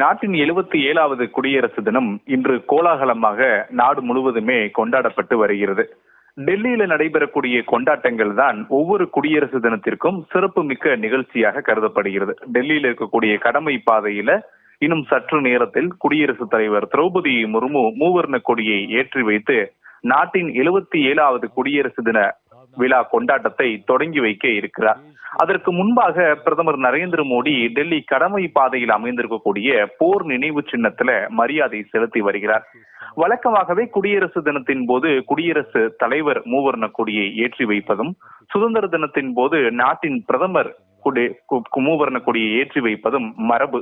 நாட்டின் 77வது குடியரசு தினம் இன்று கோலாகலமாக நாடு முழுவதுமே கொண்டாடப்பட்டு வருகிறது. டெல்லியில நடைபெறக்கூடிய கொண்டாட்டங்கள் தான் ஒவ்வொரு குடியரசு தினத்திற்கும் சிறப்பு மிக்க நிகழ்ச்சியாக கருதப்படுகிறது. டெல்லியில இருக்கக்கூடிய கடமை பாதையில இன்னும் சற்று நேரத்தில் குடியரசுத் தலைவர் திரௌபதி முர்மு மூவர்ண கொடியை ஏற்றி வைத்து நாட்டின் 77வது குடியரசு தின விழா கொண்டாட்டத்தை தொடங்கி வைக்க இருக்கிறார். அதற்கு முன்பாக பிரதமர் நரேந்திர மோடி டெல்லி கடமை பாதையில் அமைந்திருக்கக்கூடிய போர் நினைவு சின்னத்துல மரியாதை செலுத்தி வருகிறார். வழக்கமாகவே குடியரசு தினத்தின் போது குடியரசு தலைவர் மூவர்ண கொடியை ஏற்றி வைப்பதும், சுதந்திர தினத்தின் போது நாட்டின் பிரதமர் மூவர்ண கொடியை ஏற்றி வைப்பதும் மரபு.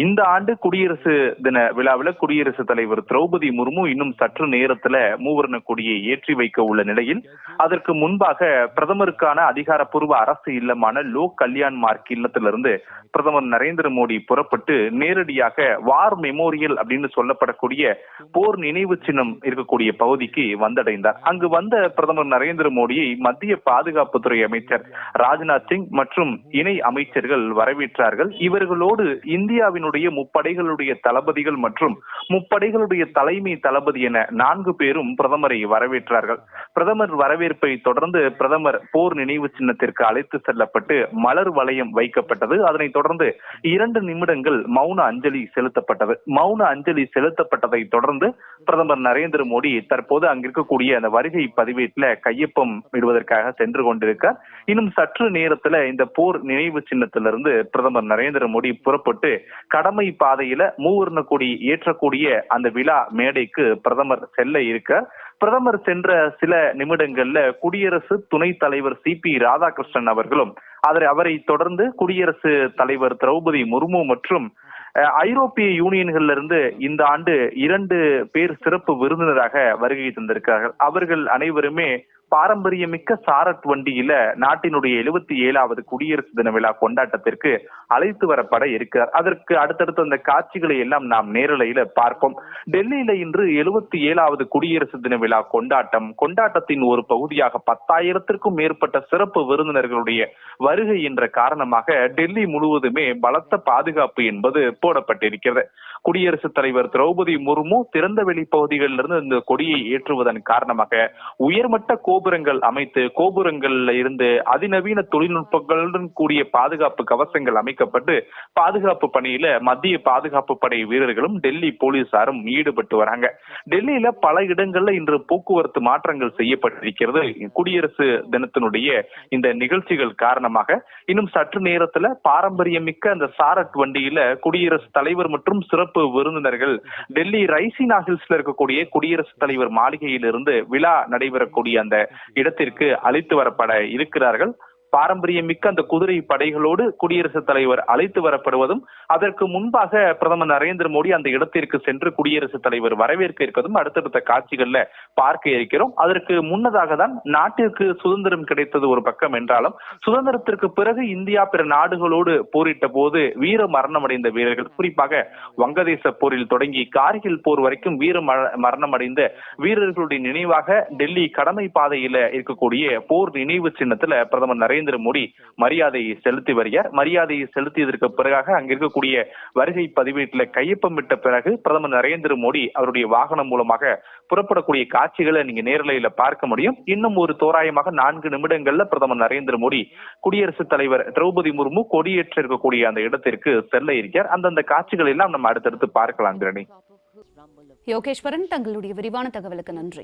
இந்த ஆண்டு குடியரசு தின விழாவில் குடியரசுத் தலைவர் திரௌபதி முர்மு இன்னும் சற்று நேரத்துல மூவர்ண கொடியை ஏற்றி வைக்க உள்ள நிலையில் அதற்கு முன்பாக பிரதமருக்கான அதிகாரப்பூர்வ அரசு இல்லமான லோக் கல்யாண் மார்க் இல்லத்திலிருந்து பிரதமர் நரேந்திர மோடி புறப்பட்டு நேரடியாக வார் மெமோரியல் அப்படின்னு சொல்லப்படக்கூடிய போர் நினைவு சின்னம் இருக்கக்கூடிய பகுதிக்கு வந்தடைந்தார். அங்கு வந்த பிரதமர் நரேந்திர மோடியை மத்திய பாதுகாப்புத்துறை அமைச்சர் ராஜ்நாத் சிங் மற்றும் இணை அமைச்சர்கள் வரவேற்றார்கள். இவர்களோடு இந்தியாவினுடைய முப்படைகளுடைய தளபதிகள் மற்றும் முப்படைகளுடைய தலைமை தளபதி என 4 பேரும் பிரதமரை வரவேற்றார்கள். பிரதமர் வரவேற்பை தொடர்ந்து பிரதமர் போர் நினைவு சின்னத்திற்கு அழைத்து செல்லப்பட்டு மலர் வளையம் வைக்கப்பட்டது. அதனைத் தொடர்ந்து 2 நிமிடங்கள் மௌன அஞ்சலி செலுத்தப்பட்டது. மௌன அஞ்சலி செலுத்தப்பட்டதை தொடர்ந்து பிரதமர் நரேந்திர மோடி தற்போது அங்கிருக்கக்கூடிய அந்த வருகை பதிவேட்டில் கையொப்பம் இடுவதற்காக சென்று கொண்டிருக்கார். இன்னும் சற்று நேரத்துல இந்த போர் நினைவு சின்னத்திலிருந்து பிரதமர் நரேந்திர மோடி புறப்பட்டு கடமை பாதையில மூவர்ண கொடி ஏற்றக்கூடிய அந்த விழா மேடைக்கு பிரதமர் செல்ல இருக்கார். பிரதமர் சென்ற சில நிமிடங்கள்ல குடியரசு துணைத் தலைவர் CP ராதாகிருஷ்ணன் அவர்களும் அவரை தொடர்ந்து குடியரசு தலைவர் திரௌபதி முர்மு மற்றும் ஐரோப்பிய யூனியன்கள்ல இருந்து இந்த ஆண்டு 2 பேர் சிறப்பு விருந்தினராக வருகை தந்திருக்கிறார்கள். அவர்கள் அனைவருமே பாரம்பரியமிக்க சாரட் வண்டியில நாட்டினுடைய 77வது குடியரசு தின விழா கொண்டாட்டத்திற்கு அழைத்து வரப்பட இருக்கிறார். அதற்கு அடுத்தடுத்த அந்த காட்சிகளை எல்லாம் நாம் நேரலையில பார்ப்போம். டெல்லியில இன்று 77வது குடியரசு தின விழா கொண்டாட்டத்தின் ஒரு பகுதியாக 10,000த்திற்கும் மேற்பட்ட சிறப்பு விருந்தினர்களுடைய வருகை என்ற காரணமாக டெல்லி முழுவதுமே பலத்த பாதுகாப்பு என்பது போடப்பட்டிருக்கிறது. குடியரசுத் தலைவர் திரௌபதி முர்மு திறந்த வெளி பகுதிகளிலிருந்து இந்த கொடியை ஏற்றுவதன் காரணமாக உயர்மட்ட கோபுரங்கள் அமைத்து கோபுரங்கள்ல இருந்து அதிநவீன தொழில்நுட்பங்களுடன் கூடிய பாதுகாப்பு கவசங்கள் அமைக்கப்பட்டு பாதுகாப்பு பணியில மத்திய பாதுகாப்பு படை வீரர்களும் டெல்லி போலீசாரும் ஈடுபட்டு வராங்க. டெல்லியில பல இடங்கள்ல இன்று போக்குவரத்து மாற்றங்கள் செய்யப்பட்டிருக்கிறது. குடியரசு தினத்தினுடைய இந்த நிகழ்ச்சிகள் காரணமாக இன்னும் சற்று நேரத்துல பாரம்பரியமிக்க அந்த சாரட் வண்டியில குடியரசுத் தலைவர் மற்றும் சிறப்பு விருந்தினர்கள் டெல்லி ரைசினா ஹில்ஸ்ல இருக்கக்கூடிய குடியரசுத் தலைவர் மாளிகையிலிருந்து விழா நடைபெறக்கூடிய அந்த இடத்திற்கு அழைத்து வரப்பட இருக்கிறார்கள். பாரம்பரியமிக்க அந்த குதிரை படைகளோடு குடியரசுத் தலைவர் அழைத்து வரப்படுவதும், அதற்கு முன்பாக பிரதமர் நரேந்திர மோடி அந்த இடத்திற்கு சென்று குடியரசுத் தலைவர் வரவேற்க இருப்பதும் அடுத்தடுத்த காட்சிகள்ல பார்க்க இருக்கிறோம். அதற்கு முன்னதாக தான் நாட்டிற்கு சுதந்திரம் கிடைத்தது ஒரு பக்கம் என்றாலும், சுதந்திரத்திற்கு பிறகு இந்தியா பிற நாடுகளோடு போரிட்ட போது வீர மரணம் அடைந்த வீரர்கள், குறிப்பாக வங்கதேச போரில் தொடங்கி கார்கில் போர் வரைக்கும் வீர மரணம் அடைந்த வீரர்களுடைய நினைவாக டெல்லி கடமை பாதையில இருக்கக்கூடிய போர் நினைவு சின்னத்துல பிரதமர் நரேந்திர மோடி மரியாதையை செலுத்தி வருகிறார். மரியாதையை செலுத்தியதற்கு பிறகு அங்க இருக்கக்கூடிய வருகை பதிவேட்டில் கையொப்பமிட்ட பிறகு பிரதமர் நரேந்திர மோடி அவருடைய வாகனம் மூலமாக புறப்படக்கூடிய காட்சிகளை நீங்க நேரலையில பார்க்க முடியும். இன்னும் ஒரு தோராயமாக 4 நிமிடங்கள்ல பிரதமர் நரேந்திர மோடி குடியரசுத் தலைவர் திரௌபதி முர்மு கொடியேற்ற இருக்கக்கூடிய அந்த இடத்திற்கு செல்ல இருக்கிறார். அந்தந்த காட்சிகள் எல்லாம் நம்ம அடுத்தடுத்து பார்க்கலாம். யோகேஸ்வரன், தங்களுடைய விரிவான தகவலுக்கு நன்றி.